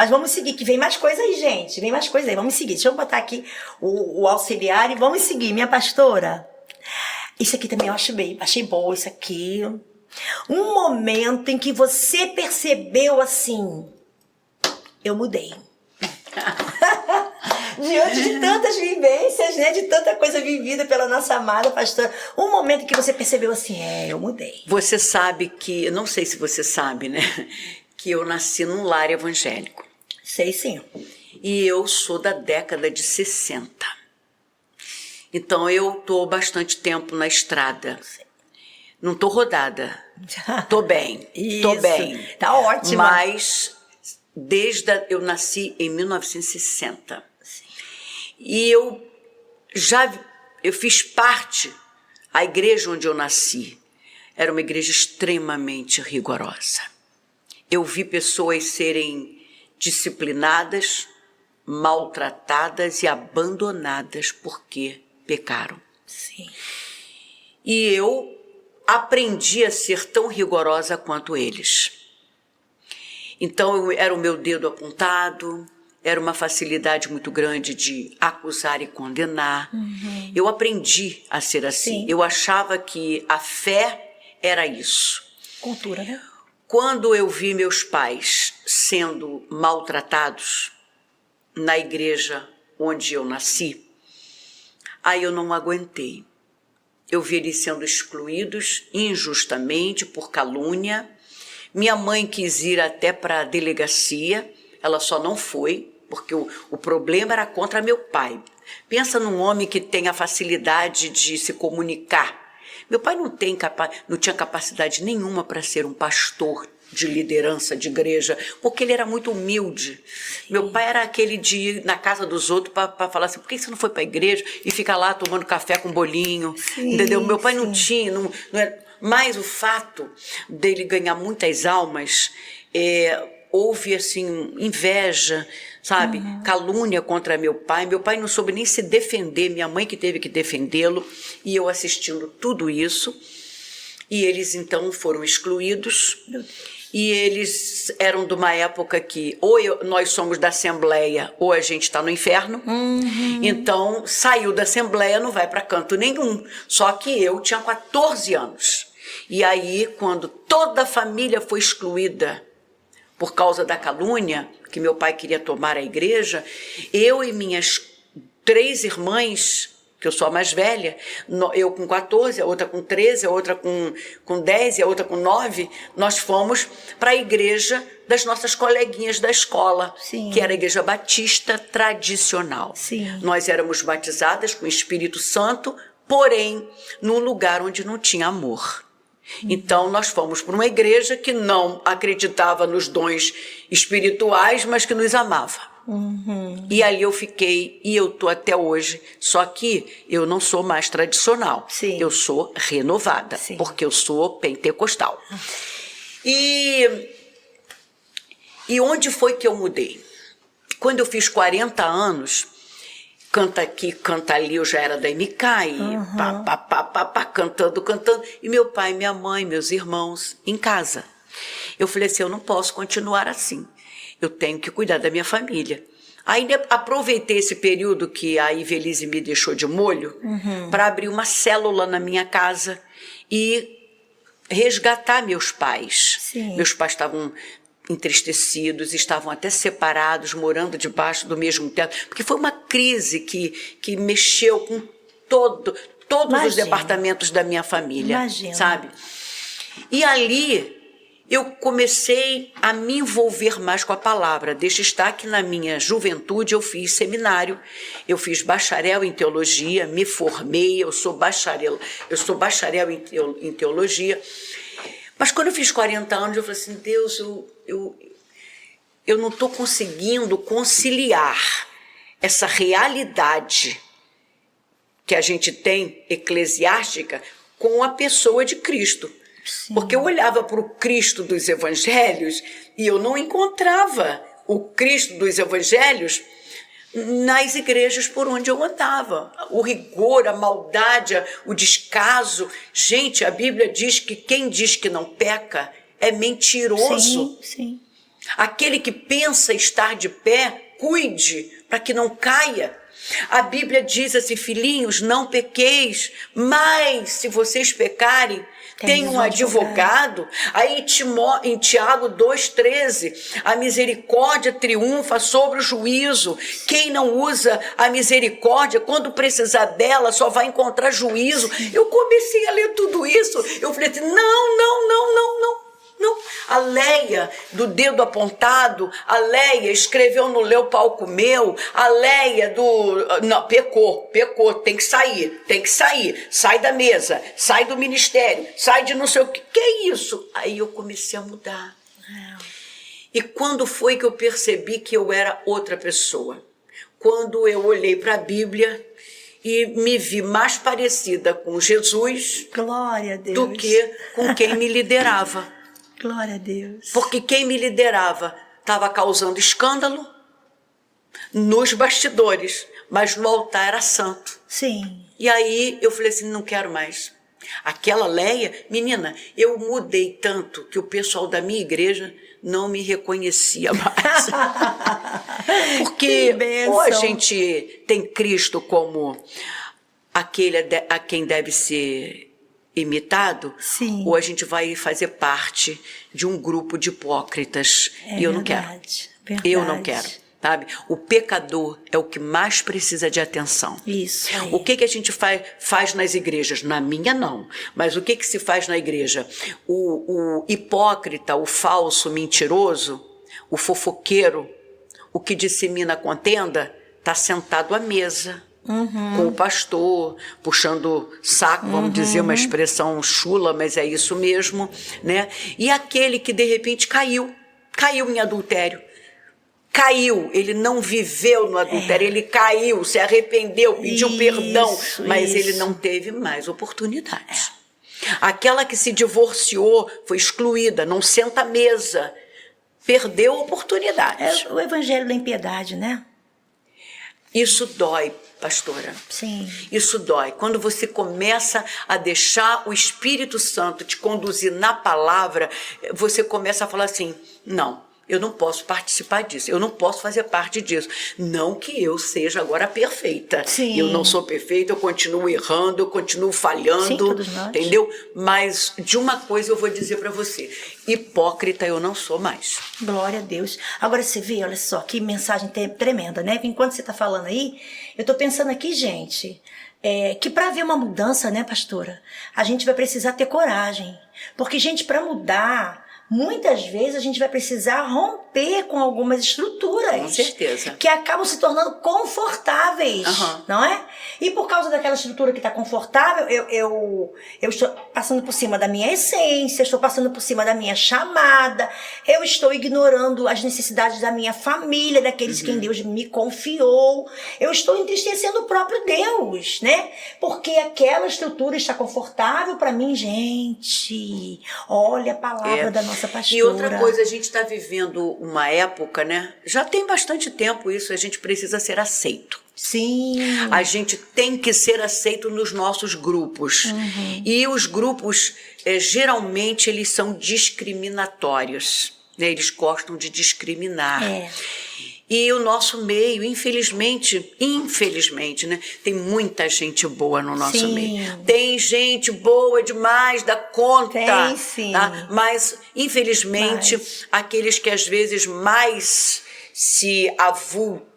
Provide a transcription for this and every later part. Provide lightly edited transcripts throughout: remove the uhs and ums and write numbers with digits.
Mas vamos seguir, que vem mais coisa aí, gente. Vem mais coisa aí, vamos seguir. Deixa eu botar aqui o auxiliar e vamos seguir. Minha pastora, isso aqui também eu achei bom isso aqui. Um momento em que você percebeu assim, eu mudei. Diante de tantas vivências, né? De tanta coisa vivida pela nossa amada pastora. Um momento em que você percebeu assim, eu mudei. Você sabe que, eu não sei se você sabe, né? Que eu nasci num lar evangélico. Sei sim. E eu sou da década de 60. Então eu tô bastante tempo na estrada. Não tô rodada. Tô bem. Isso. Tô bem. Tá ótima. Mas eu nasci em 1960. Sim. E eu fiz parte, a igreja onde eu nasci era uma igreja extremamente rigorosa. Eu vi pessoas serem disciplinadas, maltratadas e abandonadas porque pecaram. Sim. E eu aprendi a ser tão rigorosa quanto eles. Então, era o meu dedo apontado, era uma facilidade muito grande de acusar e condenar. Uhum. Eu aprendi a ser assim. Sim. Eu achava que a fé era isso. Cultura, né? Quando eu vi meus pais sendo maltratados na igreja onde eu nasci, aí eu não aguentei. Eu vi eles sendo excluídos injustamente por calúnia. Minha mãe quis ir até para a delegacia, ela só não foi, porque o problema era contra meu pai. Pensa num homem que tem a facilidade de se comunicar. Meu pai não tinha capacidade nenhuma para ser um pastor de liderança de igreja, porque ele era muito humilde. Sim. Meu pai era aquele de ir na casa dos outros para falar assim, por que você não foi para a igreja e fica lá tomando café com bolinho? Sim, entendeu? Meu pai não tinha, não era. Mas o fato dele ganhar muitas almas, houve assim, inveja, sabe? Uhum. Calúnia contra meu pai. Meu pai não soube nem se defender, minha mãe que teve que defendê-lo, e eu assistindo tudo isso. E eles então foram excluídos. E eles eram de uma época que nós somos da Assembleia ou a gente está no inferno. Uhum. Então, saiu da Assembleia, não vai para canto nenhum. Só que eu tinha 14 anos. E aí, quando toda a família foi excluída por causa da calúnia, que meu pai queria tomar a igreja, eu e minhas 3 irmãs, que eu sou a mais velha, eu com 14, a outra com 13, a outra com 10 e a outra com 9, nós fomos para a igreja das nossas coleguinhas da escola, Sim. que era a igreja batista tradicional. Sim. Nós éramos batizadas com o Espírito Santo, porém, num lugar onde não tinha amor. Então, nós fomos para uma igreja que não acreditava nos dons espirituais, mas que nos amava. Uhum. E ali eu fiquei, e eu estou até hoje, só que eu não sou mais tradicional, Sim. eu sou renovada, Sim. porque eu sou pentecostal. E onde foi que eu mudei? Quando eu fiz 40 anos, canta aqui, canta ali, eu já era da MK, cantando, e meu pai, minha mãe, meus irmãos, em casa. Eu falei assim, eu não posso continuar assim. Eu tenho que cuidar da minha família. Aí aproveitei esse período que a Ivelise me deixou de molho para abrir uma célula na minha casa e resgatar meus pais. Sim. Meus pais estavam entristecidos, estavam até separados, morando debaixo do mesmo teto, porque foi uma crise que mexeu com todos os departamentos da minha família, Imagina. sabe? E ali eu comecei a me envolver mais com a palavra. Deixa estar que na minha juventude eu fiz seminário, eu fiz bacharel em teologia, me formei, eu sou bacharel em teologia. Mas quando eu fiz 40 anos, eu falei assim, Deus, eu não estou conseguindo conciliar essa realidade que a gente tem eclesiástica com a pessoa de Cristo. Sim. Porque eu olhava para o Cristo dos evangelhos e eu não encontrava o Cristo dos evangelhos nas igrejas por onde eu andava. O rigor, a maldade, o descaso. Gente, a Bíblia diz que quem diz que não peca é mentiroso. Sim, sim. Aquele que pensa estar de pé, cuide para que não caia. A Bíblia diz assim, filhinhos, não pequeis, mas se vocês pecarem, tem um advogado. Aí em Tiago 2,13, a misericórdia triunfa sobre o juízo. Quem não usa a misericórdia, quando precisar dela, só vai encontrar juízo. Eu comecei a ler tudo isso. Eu falei assim, não. A Leia, do dedo apontado, a Leia escreveu no Leu Pau Comeu, a Leia não, pecou, tem que sair, sai da mesa, sai do ministério, sai de não sei o que é isso? Aí eu comecei a mudar. E quando foi que eu percebi que eu era outra pessoa? Quando eu olhei para a Bíblia e me vi mais parecida com Jesus, glória a Deus, do que com quem me liderava. Glória a Deus. Porque quem me liderava estava causando escândalo nos bastidores, mas no altar era santo. Sim. E aí eu falei assim, não quero mais. Aquela Leia, menina, eu mudei tanto que o pessoal da minha igreja não me reconhecia mais. Porque ou a gente tem Cristo como aquele a quem deve ser imitado, sim, ou a gente vai fazer parte de um grupo de hipócritas. E eu não quero. Eu não quero, sabe? O pecador é o que mais precisa de atenção. Isso. O que a gente faz nas igrejas? Na minha, não. Mas o que se faz na igreja? O hipócrita, o falso, mentiroso, o fofoqueiro, o que dissemina contenda, está sentado à mesa. Com o pastor, puxando saco, vamos dizer uma expressão chula, mas é isso mesmo, né? E aquele que de repente caiu em adultério. Caiu, ele não viveu no adultério, ele caiu, se arrependeu, pediu perdão, mas ele não teve mais oportunidade. Aquela que se divorciou, foi excluída, não senta à mesa, perdeu a oportunidade. É o evangelho da impiedade, né? Isso dói, pastora. Sim. Isso dói. Quando você começa a deixar o Espírito Santo te conduzir na palavra, você começa a falar assim, não, eu não posso participar disso, eu não posso fazer parte disso. Não que eu seja agora perfeita. Sim. Eu não sou perfeita, eu continuo errando, eu continuo falhando. Sim, todos nós. Entendeu? Mas de uma coisa eu vou dizer para você, hipócrita eu não sou mais. Glória a Deus. Agora você vê, olha só, que mensagem tremenda, né? Enquanto você está falando aí, eu estou pensando aqui, gente, que para haver uma mudança, né, pastora, a gente vai precisar ter coragem. Porque, gente, para mudar, muitas vezes a gente vai precisar romper com algumas estruturas. Com certeza. Que acabam se tornando confortáveis, não é? E por causa daquela estrutura que está confortável, eu estou passando por cima da minha essência, estou passando por cima da minha chamada, eu estou ignorando as necessidades da minha família, daqueles quem Deus me confiou, eu estou entristecendo o próprio Deus, né? Porque aquela estrutura está confortável para mim, gente. Olha a palavra da nossa pastora. E outra coisa, a gente está vivendo uma época, né? Já tem bastante tempo isso, a gente precisa ser aceito. Sim. A gente tem que ser aceito nos nossos grupos. E os grupos, geralmente, eles são discriminatórios. Né? Eles gostam de discriminar. E o nosso meio, infelizmente, né, tem muita gente boa no nosso meio. Tem gente boa demais da conta. Tem, sim. Tá? Mas, infelizmente, aqueles que às vezes mais se avultuam,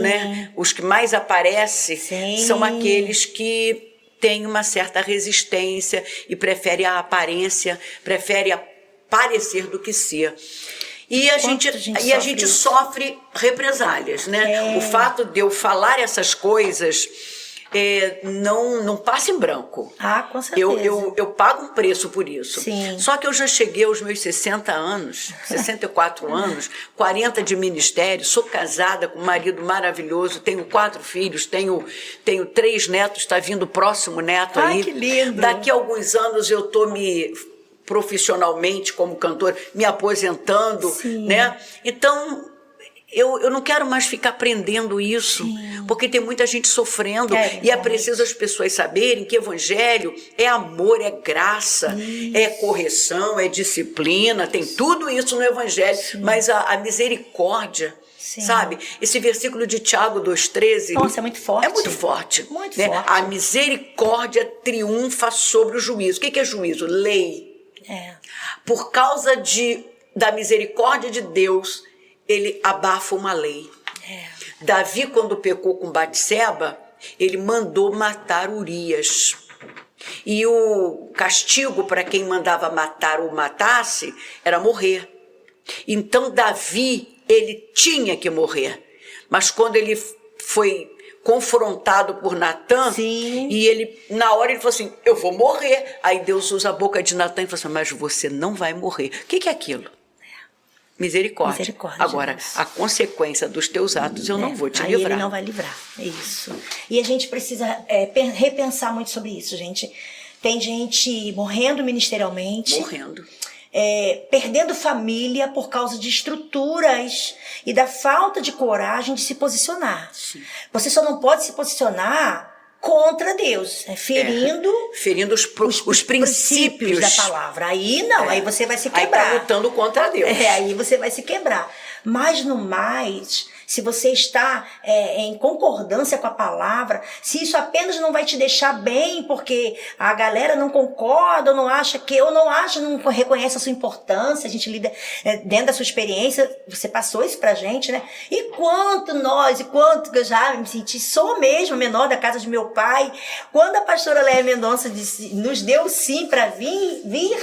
né? Os que mais aparecem são aqueles que têm uma certa resistência e preferem a aparência, preferem parecer do que ser. E a gente sofre represálias, né? O fato de eu falar essas coisas não passa em branco. Ah, com certeza. Eu pago um preço por isso. Sim. Só que eu já cheguei aos meus 60 anos, 64 anos, 40 de ministério, sou casada com um marido maravilhoso, tenho 4 filhos, tenho 3 netos, está vindo o próximo neto aí. Ai, que lindo! Daqui a alguns anos eu estou profissionalmente como cantora, me aposentando, né? Então, eu não quero mais ficar aprendendo isso, porque tem muita gente sofrendo, e é preciso as pessoas saberem que evangelho é amor, é graça, é correção, é disciplina, tem tudo isso no evangelho, mas a misericórdia, sabe? Esse versículo de Tiago 2,13... Nossa, é muito forte. É muito forte. Muito né? forte. A misericórdia triunfa sobre o juízo. O que é juízo? Lei. Por causa da misericórdia de Deus, ele abafa uma lei. Davi, quando pecou com Batseba, ele mandou matar Urias. E o castigo para quem mandava matar ou matasse era morrer. Então Davi, ele tinha que morrer. Mas quando ele foi confrontado por Natã, e ele, na hora, ele falou assim, eu vou morrer. Aí Deus usa a boca de Natã e fala assim, mas você não vai morrer. O que é aquilo? Misericórdia. Agora, a consequência dos teus atos eu não vou te livrar. Aí ele não vai livrar, é isso. E a gente precisa repensar muito sobre isso, gente. Tem gente morrendo ministerialmente. Morrendo. Perdendo família por causa de estruturas e da falta de coragem de se posicionar. Você só não pode se posicionar contra Deus, ferindo os princípios da palavra. Aí não, aí você vai se quebrar. Aí tá lutando contra Deus. Aí você vai se quebrar. Mas no mais, se você está em concordância com a palavra, se isso apenas não vai te deixar bem, porque a galera não concorda, ou não acha, não reconhece a sua importância, a gente lida dentro da sua experiência, você passou isso pra gente, né? E quanto que eu já me senti, sou mesmo a menor da casa de meu pai, quando a pastora Léa Mendonça nos deu sim para vir,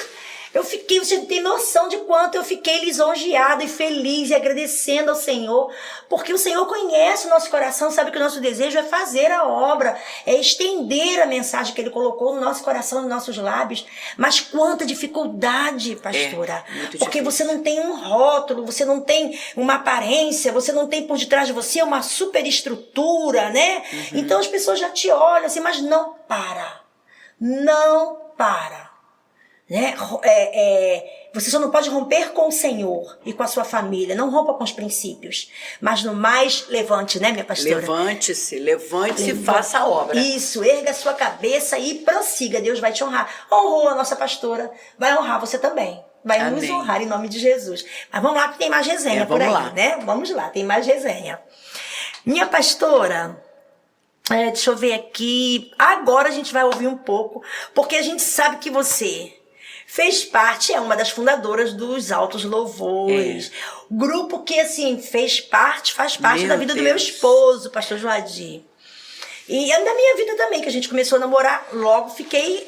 você não tem noção de quanto eu fiquei lisonjeada e feliz e agradecendo ao Senhor, porque o Senhor conhece o nosso coração, sabe que o nosso desejo é fazer a obra, é estender a mensagem que Ele colocou no nosso coração, nos nossos lábios. Mas quanta dificuldade, pastora, porque você não tem um rótulo, você não tem uma aparência, você não tem por detrás de você uma superestrutura, né? Então as pessoas já te olham assim, mas não para. Né? Você só não pode romper com o Senhor e com a sua família, não rompa com os princípios, mas no mais levante, né, minha pastora? Levante-se e faça a obra. Isso, erga a sua cabeça e prossiga, Deus vai te honrar. Honrou a nossa pastora, vai honrar você também, vai nos honrar em nome de Jesus. Mas vamos lá que tem mais resenha por aí, né? Vamos lá, tem mais resenha. Minha pastora, deixa eu ver aqui, agora a gente vai ouvir um pouco, porque a gente sabe que você fez parte, é uma das fundadoras dos Altos Louvores. Grupo que, assim, faz parte da vida do meu esposo, pastor Joadir. E da minha vida também, que a gente começou a namorar, logo fiquei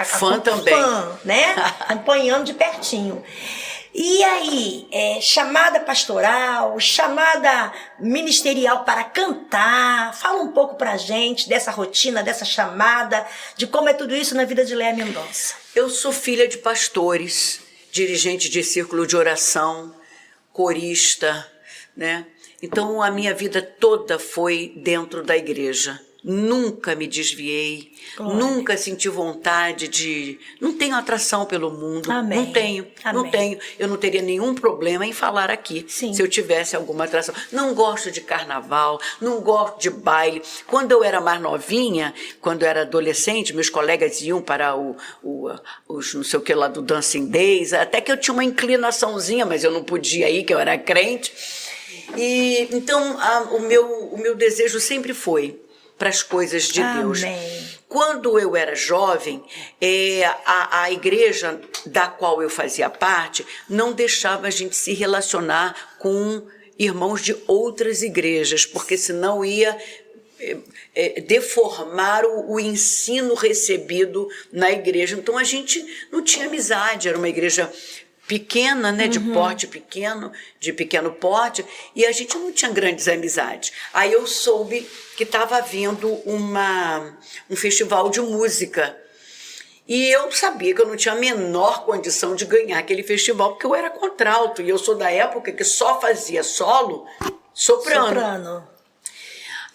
fã também. Né? Acompanhando de pertinho. E aí, chamada pastoral, chamada ministerial para cantar, fala um pouco pra gente dessa rotina, dessa chamada, de como é tudo isso na vida de Léa Mendonça. Eu sou filha de pastores, dirigente de círculo de oração, corista, né? Então a minha vida toda foi dentro da igreja. Nunca me desviei, nunca senti vontade de... Não tenho atração pelo mundo, não tenho. Eu não teria nenhum problema em falar aqui, se eu tivesse alguma atração. Não gosto de carnaval, não gosto de baile. Quando eu era mais novinha, quando eu era adolescente, meus colegas iam para os não sei o que lá do Dancing Days, até que eu tinha uma inclinaçãozinha, mas eu não podia ir, que eu era crente. E então o meu desejo sempre foi para as coisas de Deus. Quando eu era jovem, a igreja da qual eu fazia parte não deixava a gente se relacionar com irmãos de outras igrejas, porque senão ia deformar o ensino recebido na igreja. Então a gente não tinha amizade, era uma igreja pequena, né, de porte pequeno, de pequeno porte, e a gente não tinha grandes amizades. Aí eu soube que estava havendo um festival de música, e eu sabia que eu não tinha a menor condição de ganhar aquele festival, porque eu era contralto, e eu sou da época que só fazia solo, soprano.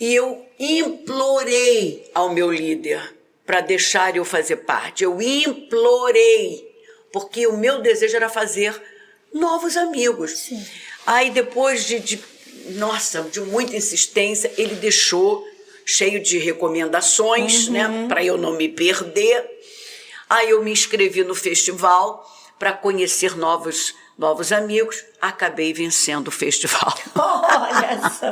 E eu implorei ao meu líder para deixar eu fazer parte, eu implorei, porque o meu desejo era fazer novos amigos. Aí depois nossa, de muita insistência, ele deixou, cheio de recomendações, né, para eu não me perder. Aí eu me inscrevi no festival para conhecer novos amigos, acabei vencendo o festival. Olha só.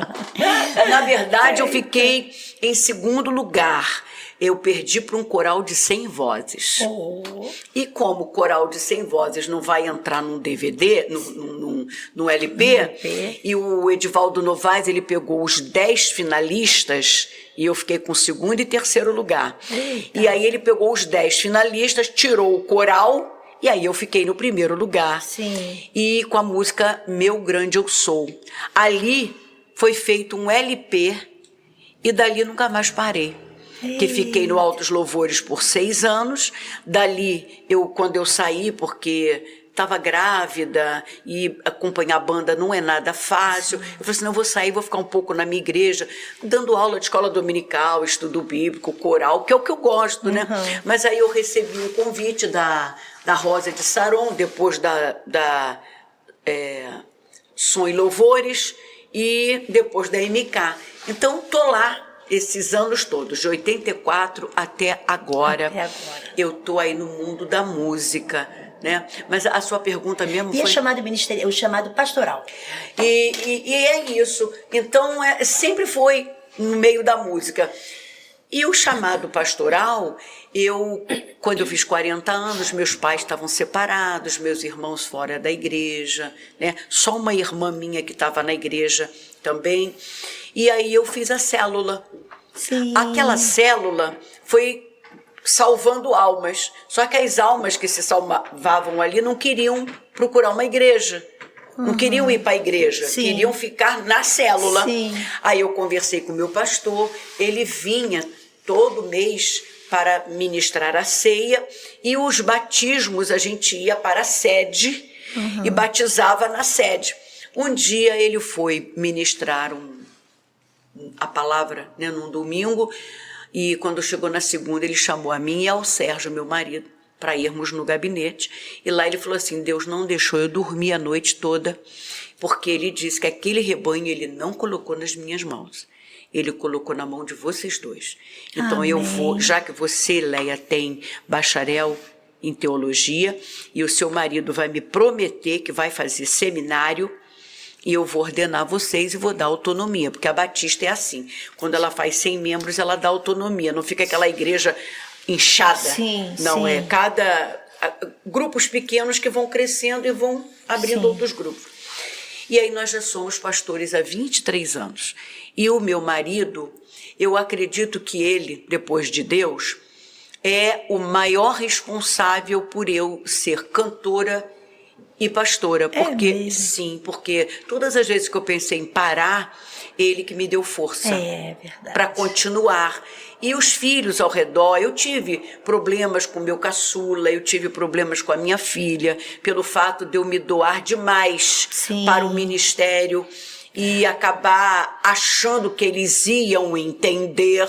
Na verdade, eu fiquei em segundo lugar. Eu perdi para um coral de 100 vozes. E como o coral de 100 vozes não vai entrar num DVD, num LP, e o Edivaldo Novaes, ele pegou os 10 finalistas, e eu fiquei com segundo e terceiro lugar. Eita. E aí ele pegou os 10 finalistas, tirou o coral, e aí eu fiquei no primeiro lugar. Sim. E com a música Meu Grande Eu Sou. Ali foi feito um LP, e dali nunca mais parei. Que fiquei no Altos Louvores por 6 anos. Dali, quando eu saí, porque estava grávida e acompanhar a banda não é nada fácil, eu falei assim, não, vou sair, vou ficar um pouco na minha igreja, dando aula de escola dominical, estudo bíblico, coral, que é o que eu gosto, né? Mas aí eu recebi um convite da Rosa de Saron, depois da Som e Louvores, e depois da MK. Então, tô lá esses anos todos, de 84 até agora. Eu tô aí no mundo da música, né? Mas a sua pergunta mesmo foi... E o chamado pastoral? E é isso. Então, sempre foi no meio da música. E o chamado pastoral, quando eu fiz 40 anos, meus pais estavam separados, meus irmãos fora da igreja, né? Só uma irmã minha que estava na igreja também. E aí eu fiz a célula. Sim. Aquela célula foi salvando almas. Só que as almas que se salvavam ali não queriam procurar uma igreja. Não queriam ir para a igreja. Sim. Queriam ficar na célula. Sim. Aí eu conversei com o meu pastor. Ele vinha todo mês para ministrar a ceia. E os batismos a gente ia para a sede e batizava na sede. Um dia ele foi ministrar a palavra, né, num domingo, e quando chegou na segunda ele chamou a mim e ao Sérgio, meu marido, para irmos no gabinete, e lá ele falou assim, Deus não deixou eu dormir a noite toda, porque ele disse que aquele rebanho ele não colocou nas minhas mãos, ele colocou na mão de vocês dois. Então Amém. Eu vou, já que você, Leia, tem bacharel em teologia, e o seu marido vai me prometer que vai fazer seminário, e eu vou ordenar vocês e vou dar autonomia, porque a Batista é assim, quando ela faz 100 membros, ela dá autonomia, não fica aquela igreja inchada, sim, não sim. Grupos pequenos que vão crescendo e vão abrindo outros grupos. E aí nós já somos pastores há 23 anos, e o meu marido, eu acredito que ele, depois de Deus, é o maior responsável por eu ser cantora e pastora, porque porque todas as vezes que eu pensei em parar, ele que me deu força para continuar. E os filhos ao redor, eu tive problemas com meu caçula, eu tive problemas com a minha filha, pelo fato de eu me doar demais para o ministério e acabar achando que eles iam entender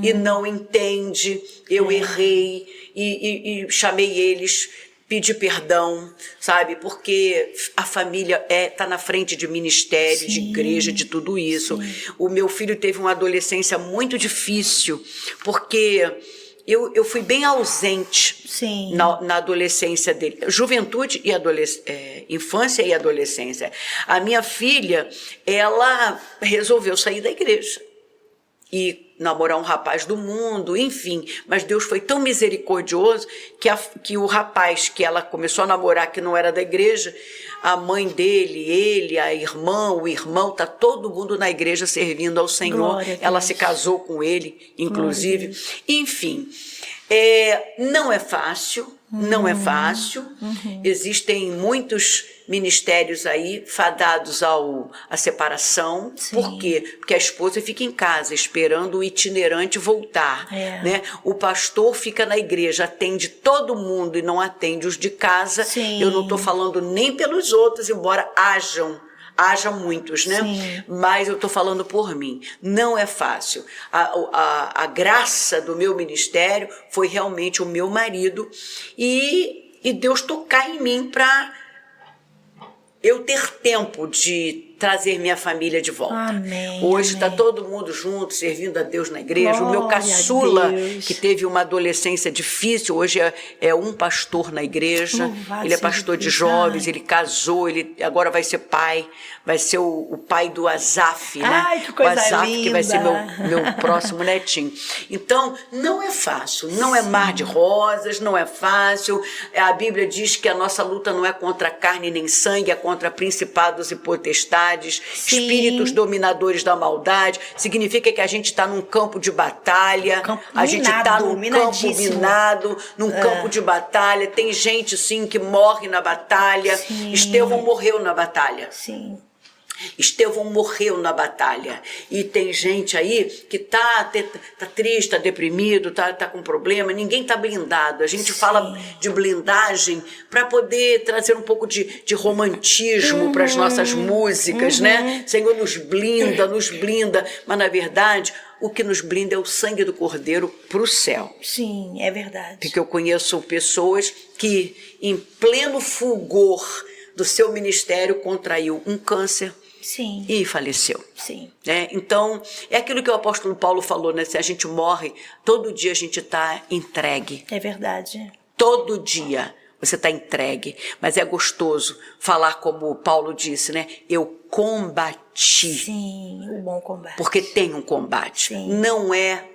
e não entende. Eu errei e chamei eles, pedi perdão, sabe? Porque a família tá na frente de ministério, de igreja, de tudo isso. O meu filho teve uma adolescência muito difícil, porque eu fui bem ausente na adolescência dele. Juventude e infância e adolescência. A minha filha, ela resolveu sair da igreja e namorar um rapaz do mundo, enfim. Mas Deus foi tão misericordioso que o rapaz que ela começou a namorar, que não era da igreja, a mãe dele, ele, a irmã, o irmão, tá todo mundo na igreja servindo ao Senhor. Ela se casou com ele, inclusive. Enfim, não é fácil, não é fácil. Existem muitos ministérios aí fadados à separação. Por quê? Porque a esposa fica em casa esperando o itinerante voltar, né? O pastor fica na igreja, atende todo mundo e não atende os de casa. Eu não estou falando nem pelos outros, embora haja muitos, né? Mas eu estou falando por mim. Não é fácil. A graça do meu ministério foi realmente o meu marido e Deus tocar em mim para eu ter tempo de trazer minha família de volta. Amém, Hoje está amém. todo mundo junto, servindo a Deus na igreja. O meu Glória a caçula, Deus. que teve uma adolescência difícil, hoje é um pastor na igreja. Louvado Ele é seja pastor de Deus. jovens, Ai. ele casou, ele agora vai ser pai, vai ser o pai do Azaf, né? Ai, que coisa o Azaf, que vai ser linda. meu próximo netinho. Então, não é fácil, não é mar de rosas, não é fácil. A Bíblia diz que a nossa luta não é contra carne nem sangue, é contra principados e potestades, Sim. espíritos dominadores da maldade. Significa que a gente está num campo de batalha, Campo a gente está num campo minadíssimo. minado, num campo de batalha. Tem gente, sim, que morre na batalha. Sim. Estevão morreu na batalha. Sim. Estevão morreu na batalha. E tem gente aí que tá triste, tá deprimido, tá com problema. Ninguém tá blindado. A gente fala de blindagem para poder trazer um pouco de romantismo para as nossas músicas, né? Senhor, nos blinda. Mas, na verdade, o que nos blinda é o sangue do Cordeiro para o céu. Sim, é verdade. Porque eu conheço pessoas que, em pleno fulgor do seu ministério, contraiu um câncer. Sim. E faleceu. Sim. Então, é aquilo que o apóstolo Paulo falou, né? Se a gente morre, todo dia a gente está entregue. É verdade. Todo dia você está entregue. Mas é gostoso falar como Paulo disse, né? Eu combati. Sim, o bom combate. Porque tem um combate. Sim. Não é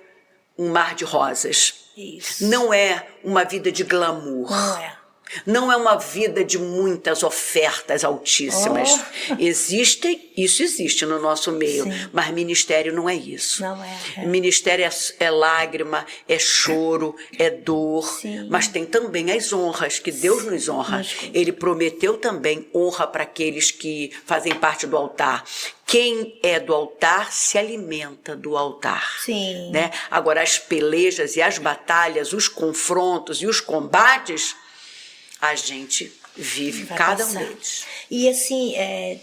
um mar de rosas. Isso. Não é uma vida de glamour. Não é. Não é uma vida de muitas ofertas altíssimas. Isso existe no nosso meio, Sim. mas ministério não é isso. Não é. Ministério é lágrima, é choro, é dor, Sim. mas tem também as honras, que Deus nos honra. Ele prometeu também honra para aqueles que fazem parte do altar. Quem é do altar se alimenta do altar. Sim. Né? Agora, as pelejas e as batalhas, os confrontos e os combates, a gente vive Vai cada passar. um deles. E assim,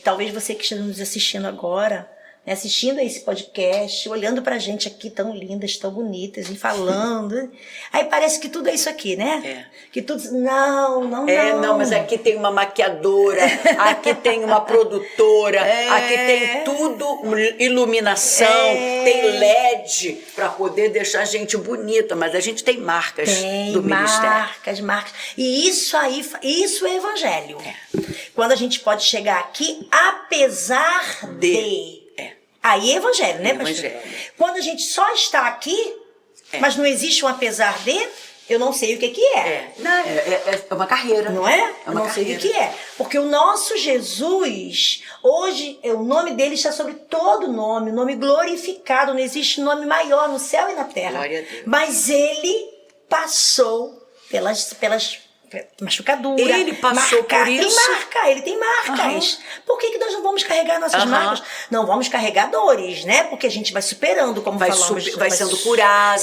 talvez você que esteja nos assistindo agora, né, assistindo a esse podcast, olhando pra gente aqui tão lindas, tão bonitas e falando, aí parece que tudo é isso aqui, né? Que tudo... Não. Não, mas aqui tem uma maquiadora, aqui tem uma produtora, aqui tem tudo, iluminação, tem LED para poder deixar a gente bonita, mas a gente tem marcas do ministério. Marcas. E isso aí, isso é evangelho. Quando a gente pode chegar aqui, apesar de... Aí é evangelho, né, pastor? Evangelho. Quando a gente só está aqui, mas não existe um apesar de, eu não sei o que é. É uma carreira. Não é? É Eu uma não sei o carreira. que é. Porque o nosso Jesus, hoje, o nome dele está sobre todo nome, o nome glorificado, não existe nome maior no céu e na terra. Glória a Deus. Mas ele passou pelas machucadura. Ele passou por isso. Ele tem marcas. Por que nós não vamos carregar nossas marcas? Não vamos carregar dores, né? Porque a gente vai superando, como falamos. Vai sendo curado.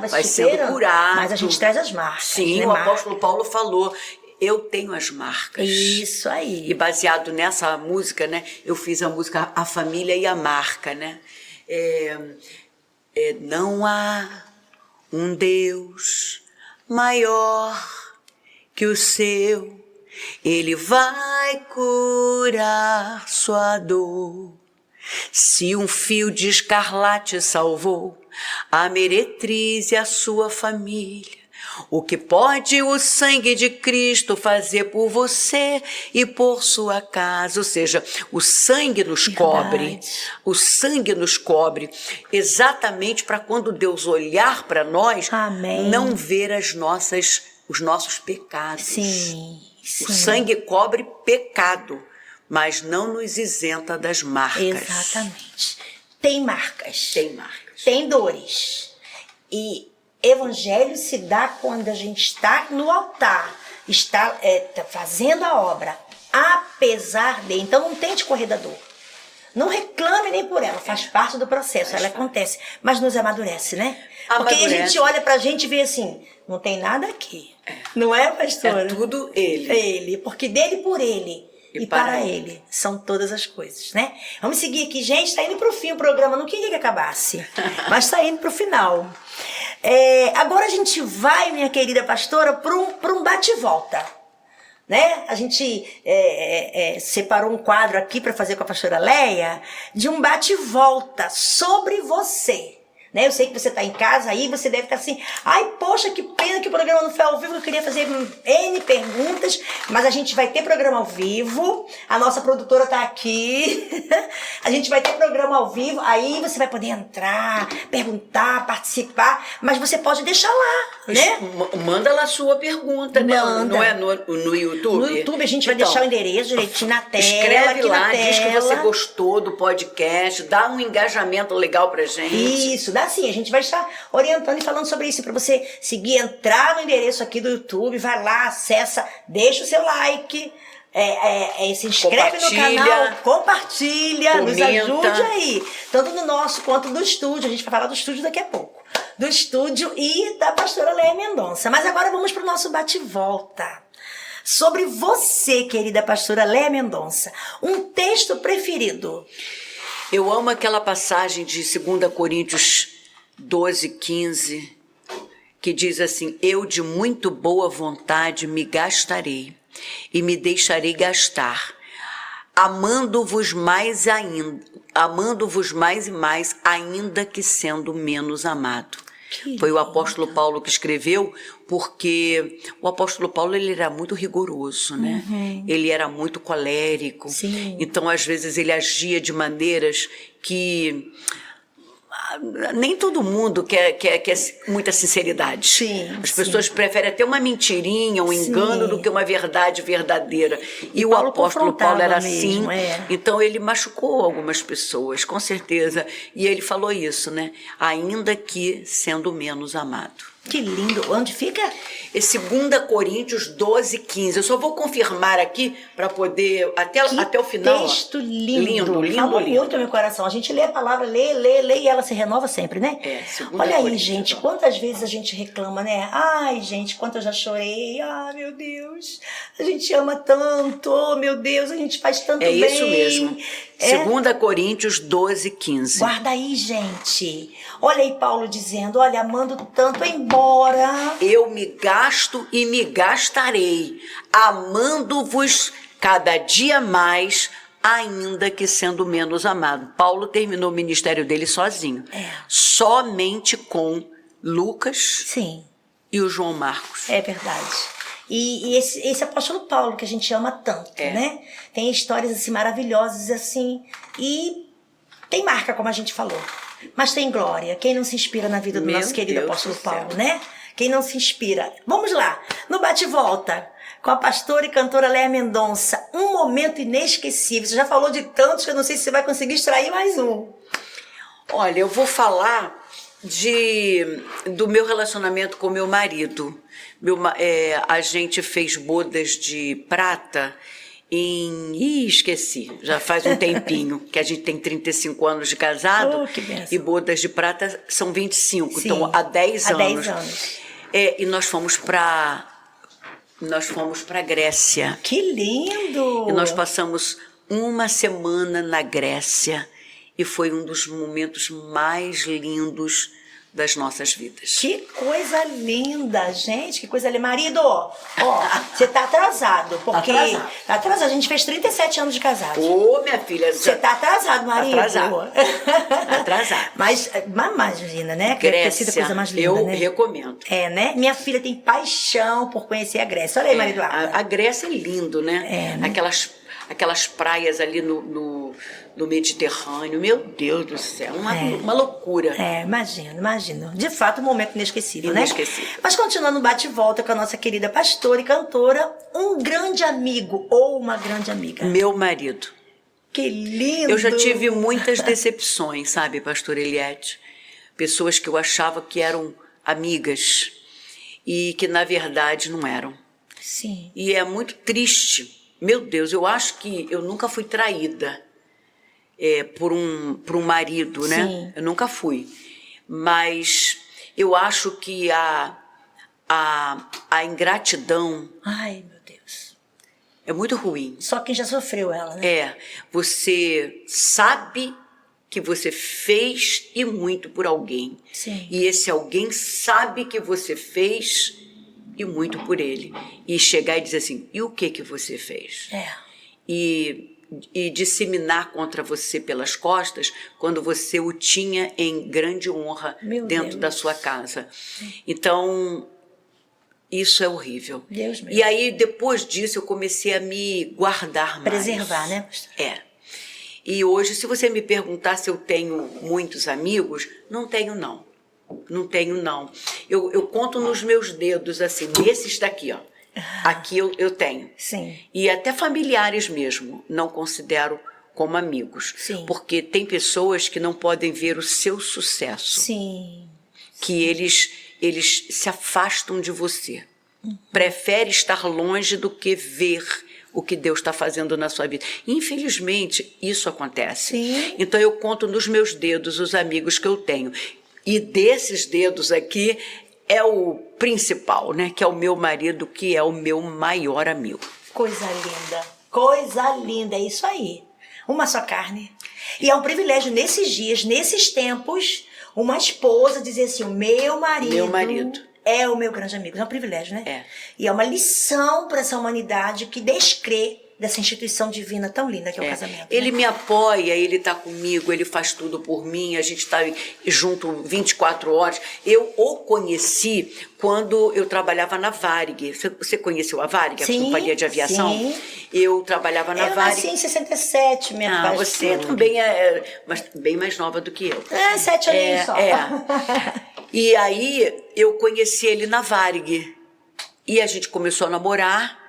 Vai sendo superando. curado. Mas a gente traz as marcas. Sim, né? o apóstolo Paulo falou, eu tenho as marcas. Isso aí. E baseado nessa música, né? Eu fiz a música A Família e a Marca, né? Não há um Deus maior que o seu, ele vai curar sua dor. Se um fio de escarlate salvou a meretriz e a sua família, o que pode o sangue de Cristo fazer por você e por sua casa? Ou seja, o sangue nos cobre, o sangue nos cobre exatamente para quando Deus olhar para nós, não ver os nossos pecados. Sim. O sangue cobre pecado, mas não nos isenta das marcas. Exatamente. Tem marcas. Tem dores. E evangelho se dá quando a gente está no altar, está fazendo a obra, apesar de. Então não tente correr da dor. Não reclame nem por ela, faz parte do processo, ela acontece, mas nos amadurece, né? Porque aí a gente olha pra gente e vê assim, não tem nada aqui. Não é, pastora? É tudo ele. Ele, porque dele por ele. E para ele são todas as coisas, né? Vamos seguir aqui, gente, tá indo pro fim o programa, não queria que acabasse, mas tá indo pro final. Agora a gente vai, minha querida pastora, para um bate-volta. né? A gente separou um quadro aqui para fazer com a pastora Leia de um bate-volta sobre você. Né? Eu sei que você está em casa aí, você deve estar assim, ai, poxa, que pena que o programa não foi ao vivo, eu queria fazer N perguntas, mas a gente vai ter programa ao vivo, a nossa produtora está aqui, a gente vai ter programa ao vivo, aí você vai poder entrar, perguntar, participar, mas você pode deixar lá, né? Manda lá a sua pergunta, né? Não é no YouTube? No YouTube a gente vai deixar o endereço direitinho na tela. Escreve lá, diz que você tela. gostou do podcast, dá um engajamento legal pra gente. Isso, dá sim, a gente vai estar orientando e falando sobre isso, para você seguir, entrar no endereço aqui do YouTube, vai lá, acessa, deixa o seu like, se inscreve no canal, compartilha, nos ajude aí, tanto no nosso quanto do estúdio, a gente vai falar do estúdio daqui a pouco, do estúdio e da pastora Leia Mendonça. Mas agora vamos para o nosso bate-volta. Sobre você, querida pastora Leia Mendonça, um texto preferido? Eu amo aquela passagem de 2 Coríntios 12:15, que diz assim: eu de muito boa vontade me gastarei e me deixarei gastar, amando-vos mais e mais, ainda que sendo menos amado. Foi o apóstolo Paulo que escreveu, porque o apóstolo Paulo ele era muito rigoroso, né? Ele era muito colérico. Sim. Então, às vezes, ele agia de maneiras que nem todo mundo quer muita sinceridade. Sim, As pessoas preferem até uma mentirinha, um engano, do que uma verdade verdadeira. E o apóstolo Paulo era assim. Então ele machucou algumas pessoas, com certeza. E ele falou isso, né? Ainda que sendo menos amado. Que lindo. Onde fica? É 2 Coríntios 12:15. Eu só vou confirmar aqui para poder, até o final. Texto lindo. Falou muito ao meu coração. A gente lê a palavra, lê e ela se renova sempre, né? Olha aí, gente, quantas vezes a gente reclama, né? Ai, gente, quanto eu já chorei. Ai, meu Deus. A gente ama tanto. Oh, meu Deus, a gente faz tanto bem. É isso mesmo. 2 Coríntios 12:15. Guarda aí, gente. Olha aí Paulo dizendo, olha, amando tanto, embora eu me gasto e me gastarei, amando-vos cada dia mais, ainda que sendo menos amado. Paulo terminou o ministério dele sozinho. Somente com Lucas Sim. e o João Marcos. É verdade. E esse apóstolo Paulo, que a gente ama tanto, né? Tem histórias assim maravilhosas assim, e tem marca, como a gente falou. Mas tem glória. Quem não se inspira na vida do nosso querido apóstolo Paulo, né? Quem não se inspira. Vamos lá, no bate-volta, com a pastora e cantora Leia Mendonça. Um momento inesquecível. Você já falou de tantos que eu não sei se você vai conseguir extrair mais um. Olha, eu vou falar do meu relacionamento com meu marido. A gente fez bodas de prata esqueci, já faz um tempinho, que a gente tem 35 anos de casado, que benção. E bodas de prata são 25, Sim, então há 10 anos. 10 anos. E nós fomos para Grécia. Que lindo! E nós passamos uma semana na Grécia e foi um dos momentos mais lindos das nossas vidas. Que coisa linda, gente, que coisa linda. Marido, ó, você tá atrasado, porque... Tá atrasado, a gente fez 37 anos de casado. Ô, minha filha... Você tá atrasado, marido. Atrasado. Mas imagina, né? Grécia, coisa mais linda, eu né? recomendo. Né? Minha filha tem paixão por conhecer a Grécia. Olha aí, marido. A Grécia é lindo, né? Né? Aquelas praias ali no Mediterrâneo, meu Deus do céu, uma loucura. Imagino. De fato, um momento inesquecível, né? Inesquecível. Mas continuando o bate-volta com a nossa querida pastora e cantora, um grande amigo ou uma grande amiga. Meu marido. Que lindo! Eu já tive muitas decepções, sabe, pastora Eliette? Pessoas que eu achava que eram amigas e que, na verdade, não eram. Sim. E é muito triste. Meu Deus, eu acho que eu nunca fui traída por um marido, né? Sim. Eu nunca fui. Mas eu acho que a ingratidão... Ai, meu Deus. É muito ruim. Só quem já sofreu ela, né? Você sabe que você fez e muito por alguém. Sim. E esse alguém sabe que você fez e muito por ele. E chegar e dizer assim, e o que você fez? E disseminar contra você pelas costas quando você o tinha em grande honra dentro da sua casa. Então, isso é horrível. Deus meu. E aí, depois disso, eu comecei a me guardar mais. Preservar, né, pastora? E hoje, se você me perguntar se eu tenho muitos amigos, não tenho, não. Não tenho, não. Eu conto nos meus dedos, assim, nesses daqui, ó. Aqui eu tenho. Sim. E até familiares mesmo, não considero como amigos. Sim. Porque tem pessoas que não podem ver o seu sucesso. Sim. Que eles se afastam de você. Prefere estar longe do que ver o que Deus está fazendo na sua vida. Infelizmente, isso acontece. Sim. Então, eu conto nos meus dedos os amigos que eu tenho. E desses dedos aqui é o principal, né? Que é o meu marido, que é o meu maior amigo. Coisa linda, é isso aí. Uma só carne. E é um privilégio nesses dias, nesses tempos, uma esposa dizer assim, o meu marido é o meu grande amigo. É um privilégio, né? É. E é uma lição para essa humanidade que descrê dessa instituição divina tão linda que é o casamento. Ele né? me apoia, ele está comigo, ele faz tudo por mim, a gente está junto 24 horas. Eu o conheci quando eu trabalhava na Varig. Você conheceu a Varig, a companhia de aviação? Sim. Eu trabalhava na Varig. Eu nasci em 67, minha pastora. Você também é bem mais nova do que eu. 7 aninhos só. E aí eu conheci ele na Varig. E a gente começou a namorar,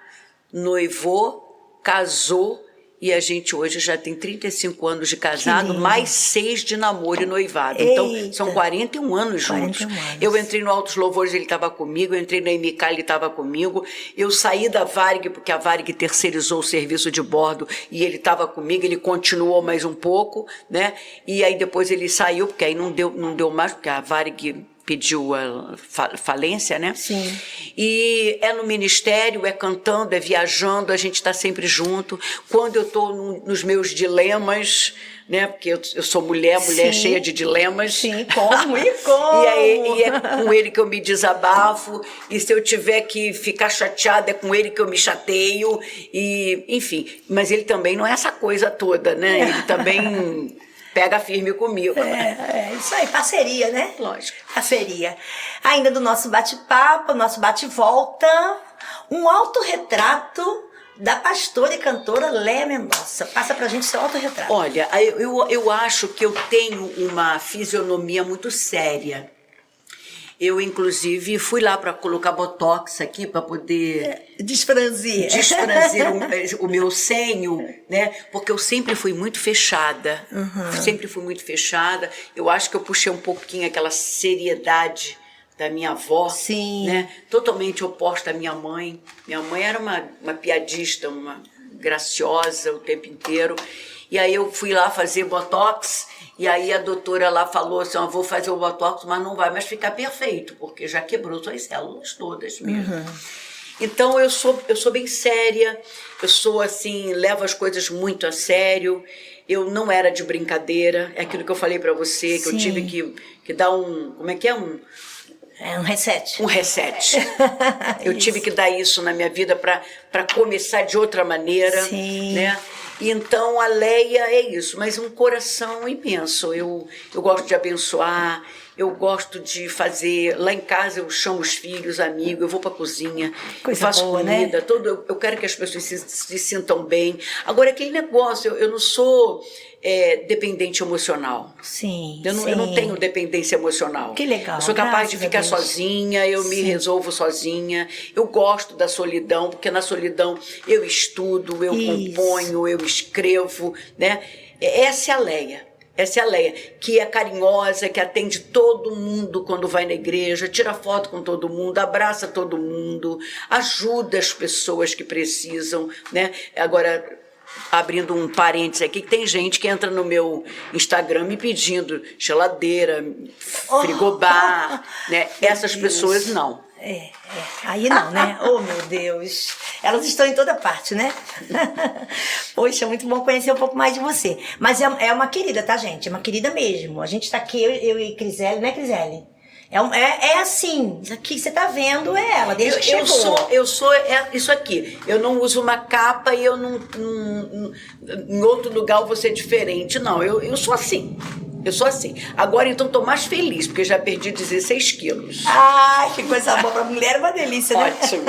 noivou, casou, e a gente hoje já tem 35 anos de casado, mais 6 de namoro e noivado. Eita. Então, são 41 anos juntos. 41 anos. Eu entrei no Altos Louvores, ele estava comigo, eu entrei na MK, ele estava comigo. Eu saí da Varig, porque a Varig terceirizou o serviço de bordo, e ele estava comigo, ele continuou mais um pouco, né? E aí depois ele saiu, porque aí não deu mais, porque a Varig pediu a falência, né? Sim. E é no ministério, é cantando, é viajando, a gente está sempre junto. Quando eu estou nos meus dilemas, né? Porque eu sou mulher Sim. cheia de dilemas. Sim, como e como. E é com ele que eu me desabafo. E se eu tiver que ficar chateada, é com ele que eu me chateio. E, enfim, mas ele também não é essa coisa toda, né? Ele também pega firme comigo. É isso aí, parceria, né? Lógico. Parceria. Ainda do nosso bate-papo, nosso bate-volta, um autorretrato da pastora e cantora Léa Mendonça. Passa pra gente seu autorretrato. Olha, eu acho que eu tenho uma fisionomia muito séria. Eu, inclusive, fui lá para colocar botox aqui para poder desfranzir o meu senho, né? Porque eu sempre fui muito fechada. Sempre fui muito fechada. Eu acho que eu puxei um pouquinho aquela seriedade da minha avó, Sim. né? Totalmente oposta à minha mãe. Minha mãe era uma piadista, uma graciosa o tempo inteiro. E aí eu fui lá fazer botox. E aí a doutora lá falou assim, vou fazer o botox, mas não vai mais ficar perfeito, porque já quebrou suas células todas mesmo. Então eu sou bem séria, eu sou assim, levo as coisas muito a sério, eu não era de brincadeira, é aquilo que eu falei pra você, que Sim. eu tive que dar como é que é? Um reset. Um reset. Eu tive que dar isso na minha vida para começar de outra maneira. Sim. Né? E então a Léia é isso, mas um coração imenso. Eu gosto de abençoar, eu gosto de fazer. Lá em casa eu chamo os filhos, amigos, eu vou para a cozinha, Coisa eu faço boa, comida, né? eu quero que as pessoas se sintam bem. Agora, aquele negócio, eu não sou dependente emocional. Sim, Eu não tenho dependência emocional. Que legal. Eu sou capaz de Graças a ficar Deus. sozinha, eu me resolvo sozinha. Eu gosto da solidão, porque na solidão eu estudo, eu componho, eu escrevo, né? Essa é a Léia. Essa é a Léia, que é carinhosa, que atende todo mundo quando vai na igreja, tira foto com todo mundo, abraça todo mundo, ajuda as pessoas que precisam, né? Agora, abrindo um parênteses aqui, que tem gente que entra no meu Instagram me pedindo geladeira, frigobar, né? Essas pessoas não. Aí não, né? Oh, meu Deus. Elas estão em toda parte, né? Poxa, muito bom conhecer um pouco mais de você. Mas é uma querida, tá, gente? É uma querida mesmo. A gente tá aqui, eu e Crisele, né, Crisele? É assim, isso aqui que você tá vendo é ela, desde que chegou. Eu sou isso aqui. Eu não uso uma capa e eu não em outro lugar eu vou ser diferente. Não, eu sou assim. Eu sou assim. Agora, então, tô mais feliz, porque já perdi 16 quilos. Ai, que coisa boa. Pra mulher é uma delícia, né? Ótimo.